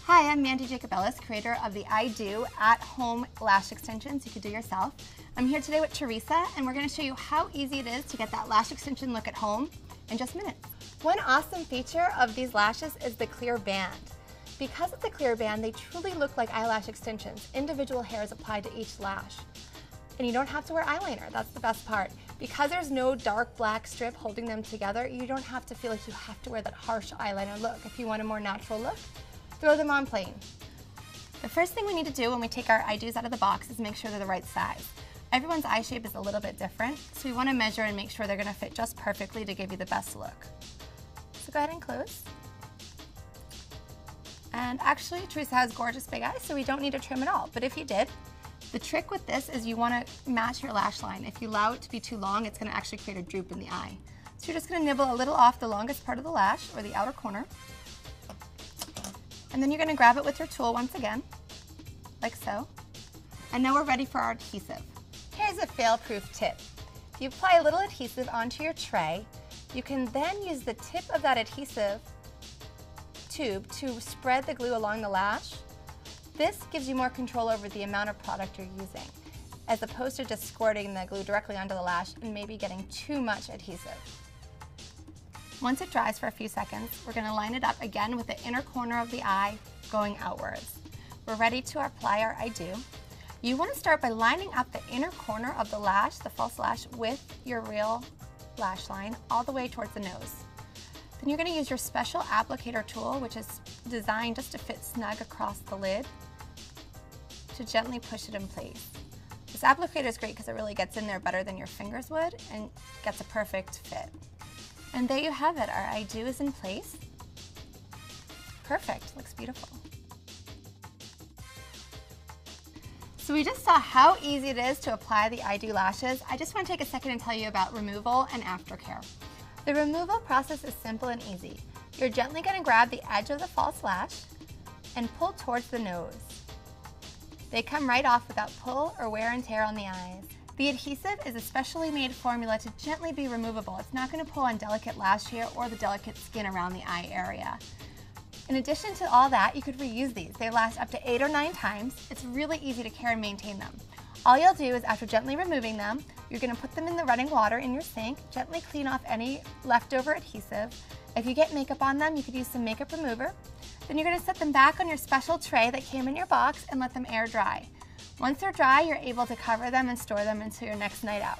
Hi, I'm Mandy creator of the EyeDos at-home lash extensions you could do yourself. I'm here today with Teresa, and we're going to show you how easy it is to get that lash extension look at home in just minutes. One awesome feature of these lashes is the clear band. Because it's a clear band, they truly look like eyelash extensions, individual hairs applied to each lash. And you don't have to wear eyeliner, that's the best part. Because there's no dark black strip holding them together, you don't have to feel like you have to wear that harsh eyeliner look. If you want a more natural look, throw them on plain. The first thing we need to do when we take our EyeDos out of the box is make sure they're the right size. Everyone's eye shape is a little bit different, so we want to measure and make sure they're going to fit just perfectly to give you the best look. So go ahead and close. And actually, Teresa has gorgeous big eyes, so we don't need to trim at all. But if you did, the trick with this is you want to match your lash line. If you allow it to be too long, it's going to actually create a droop in the eye. So you're just going to nibble a little off the longest part of the lash, or the outer corner. And then you're going to grab it with your tool once again, like so. And now we're ready for our adhesive. Here's a fail-proof tip. If you apply a little adhesive onto your tray, you can then use the tip of that adhesive tube to spread the glue along the lash. This gives you more control over the amount of product you're using, as opposed to just squirting the glue directly onto the lash and maybe getting too much adhesive. Once it dries for a few seconds, we're going to line it up again with the inner corner of the eye going outwards. We're ready to apply our EyeDos. You want to start by lining up the inner corner of the lash, the false lash, with your real lash line all the way towards the nose. Then you're going to use your special applicator tool, which is designed just to fit snug across the lid, to gently push it in place. This applicator is great because it really gets in there better than your fingers would and gets a perfect fit. And there you have it, our EyeDos is in place. Perfect, looks beautiful. So we just saw how easy it is to apply the EyeDos lashes. I just want to take a second and tell you about removal and aftercare. The removal process is simple and easy. You're gently going to grab the edge of the false lash and pull towards the nose. They come right off without pull or wear and tear on the eyes. The adhesive is a specially made formula to gently be removable. It's not going to pull on delicate lash hair or the delicate skin around the eye area. In addition to all that, you could reuse these. They last up to 8 or 9 times. It's really easy to care and maintain them. All you'll do is, after gently removing them, you're going to put them in the running water in your sink, gently clean off any leftover adhesive. If you get makeup on them, you could use some makeup remover. Then you're going to set them back on your special tray that came in your box and let them air dry. Once they're dry, you're able to cover them and store them until your next night out.